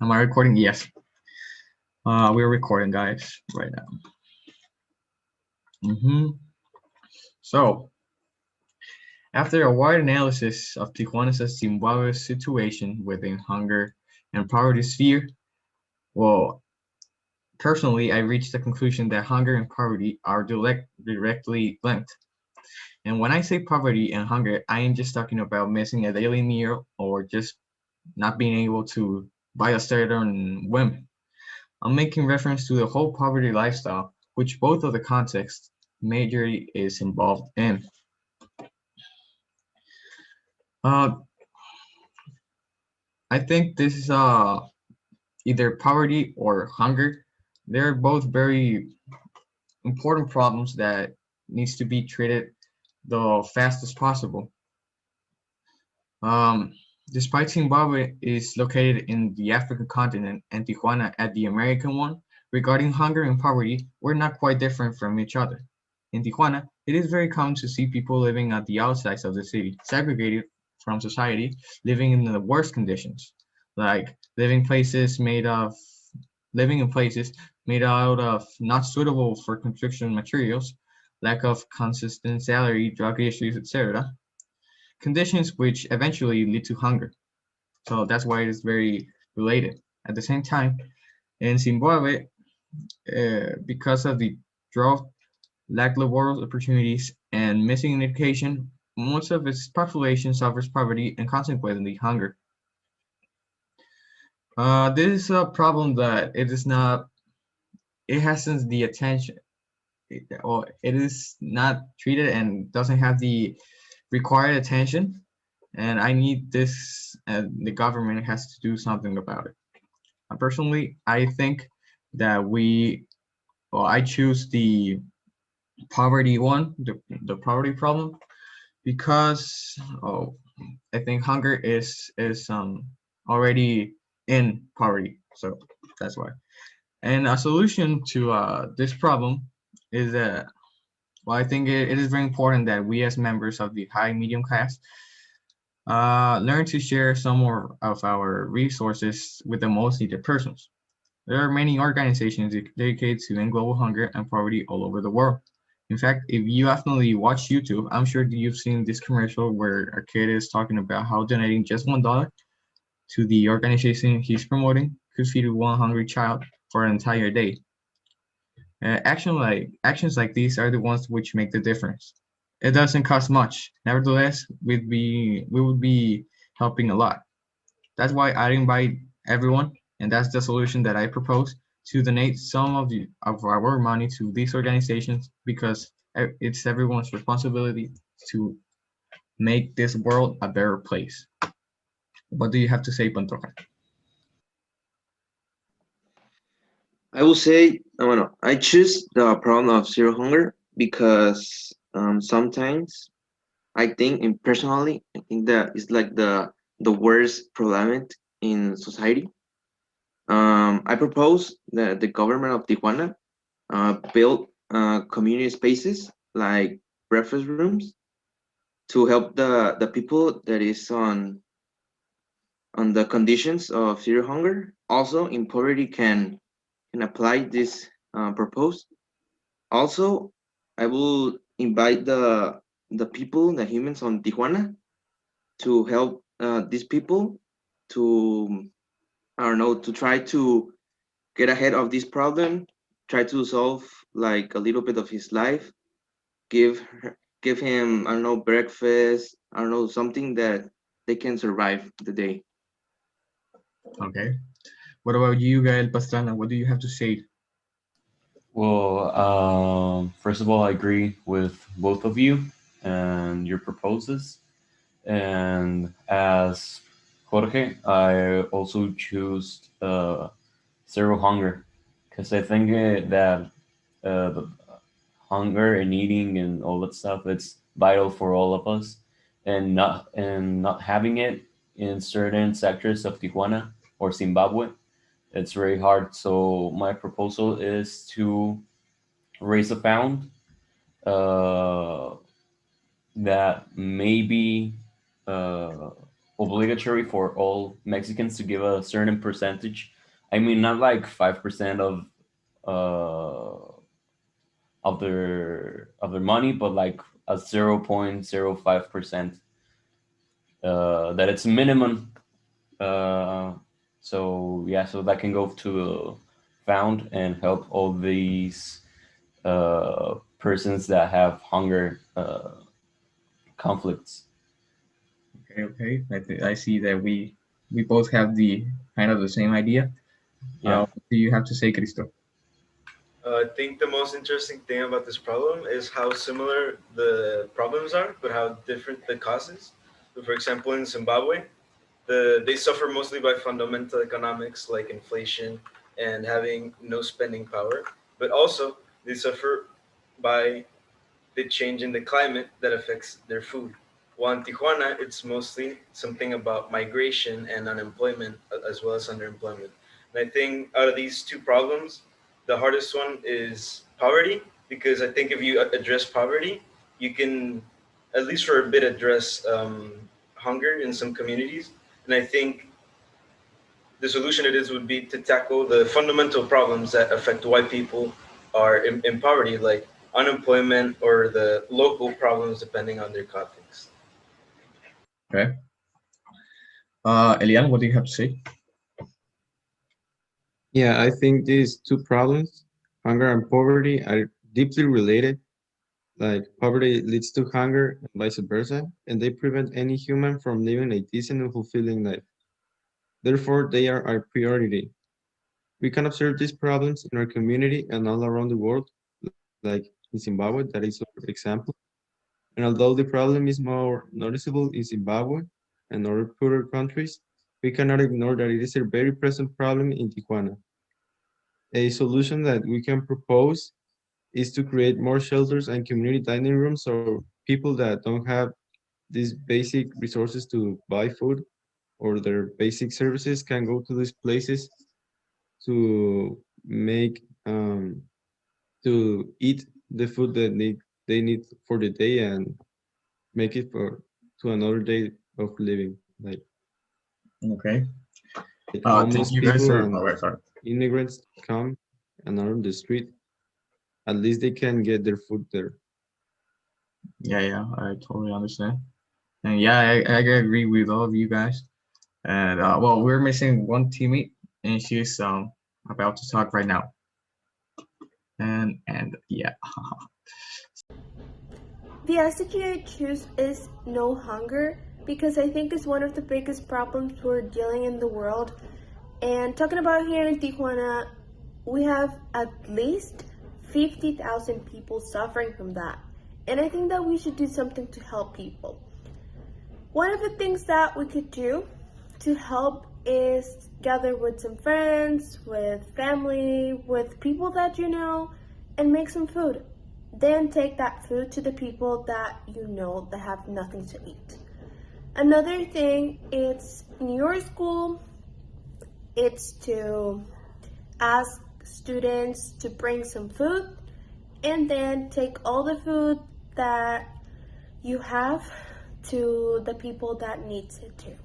Am I recording? Yes. We're recording, guys, right now. So, after a wide analysis of Tijuana's Zimbabwe's situation within hunger and poverty sphere, well, personally, I reached the conclusion that hunger and poverty are directly linked. And when I say poverty and hunger, I am just talking about missing a daily meal or just not being able to buy a certain whim. I'm making reference to the whole poverty lifestyle, which both of the contexts majorly is involved in. Uh, I think this is either poverty or hunger. They're both very important problems that needs to be treated the fastest possible. Um, Despite Zimbabwe is located in the African continent and Tijuana at the American one, regarding hunger and poverty, we're not quite different from each other. In Tijuana, it is very common to see people living at the outsides of the city, segregated from society, living in the worst conditions, like living in places made out of not suitable for construction materials, lack of consistent salary, drug issues, etc. Conditions which eventually lead to hunger. So that's why it is very related. At the same time, in Zimbabwe, because of the drought, lack of work opportunities, and missing education, most of its population suffers poverty and consequently hunger. This is a problem that it hasn't the attention, or it is not treated and doesn't have the required attention. And I need this, and the government has to do something about it. Personally, I think that I choose the poverty one, the poverty problem, because I think hunger is already in poverty, so that's why. And a solution to this problem is that I think it is very important that we as members of the high medium class learn to share some more of our resources with the most needed persons. There are many organizations dedicated to end global hunger and poverty all over the world. In fact, if you oftenly watch YouTube, I'm sure that you've seen this commercial where a kid is talking about how donating just $1 to the organization he's promoting could feed one hungry child for an entire day. Actions like these are the ones which make the difference. It doesn't cost much. Nevertheless, we would be helping a lot. That's why I invite everyone, and that's the solution that I propose, to donate some of our money to these organizations because it's everyone's responsibility to make this world a better place. What do you have to say, Pantoja? I will say, bueno, I choose the problem of zero hunger because sometimes I think, and personally, I think that it's like the worst problem in society. I propose that the government of Tijuana build community spaces like breakfast rooms to help the people that is on the conditions of zero hunger. Also, in poverty can apply this proposed. Also, I will invite the people, the humans on Tijuana, to help these people to I don't know to try to get ahead of this problem, try to solve like a little bit of his life, give give him I don't know breakfast, I don't know something that they can survive the day. Okay. What about you, Gael Pastrana? What do you have to say? Well, first of all, I agree with both of you and your proposes. And as Jorge, I also choose zero hunger because I think that the hunger and eating and all that stuff it's vital for all of us, and not having it in certain sectors of Tijuana or Zimbabwe, it's very hard. So my proposal is to raise a fund uh, that maybe uh, obligatory for all Mexicans to give a certain percentage. I mean, not like 5% uh, of their money, but like a 0.05%. That it's minimum. Uh, so yeah, so that can go to found and help all these persons that have hunger conflicts. Okay, okay. I see that we both have the kind of the same idea. Yeah. What do you have to say, Cristo? I think the most interesting thing about this problem is how similar the problems are, but how different the causes. So for example, in Zimbabwe, they suffer mostly by fundamental economics like inflation and having no spending power, but also they suffer by the change in the climate that affects their food. While in Tijuana, it's mostly something about migration and unemployment as well as underemployment. And I think out of these two problems, the hardest one is poverty because I think if you address poverty, you can at least for a bit address hunger in some communities. And I think the solution it is would be to tackle the fundamental problems that affect why people are in poverty, like unemployment or the local problems depending on their context. Okay. Elian, what do you have to say? Yeah, I think these two problems, hunger and poverty, are deeply related. Like poverty leads to hunger and vice versa, and they prevent any human from living a decent and fulfilling life. Therefore, they are our priority. We can observe these problems in our community and all around the world, like in Zimbabwe, that is our example. And although the problem is more noticeable in Zimbabwe and other poorer countries, we cannot ignore that it is a very present problem in Tijuana. A solution that we can propose is to create more shelters and community dining rooms so people that don't have these basic resources to buy food or their basic services can go to these places to make to eat the food that they need for the day and make it for to another day of living. Okay. Like Thank homeless you guys people for. and Oh, wait, sorry. immigrants come and are on the street, at least they can get their food there. Yeah, yeah, I totally understand. And yeah, I agree with all of you guys. And well, we're missing one teammate, and she's about to talk right now. And yeah. The SDG I choose is no hunger because I think it's one of the biggest problems we're dealing in the world. And talking about here in Tijuana, we have at least 50,000 people suffering from that. And I think that we should do something to help people. One of the things that we could do to help is gather with some friends, with family, with people that you know, and make some food. Then take that food to the people that you know that have nothing to eat. Another thing is in your school, it's to ask students to bring some food and then take all the food that you have to the people that needs it too.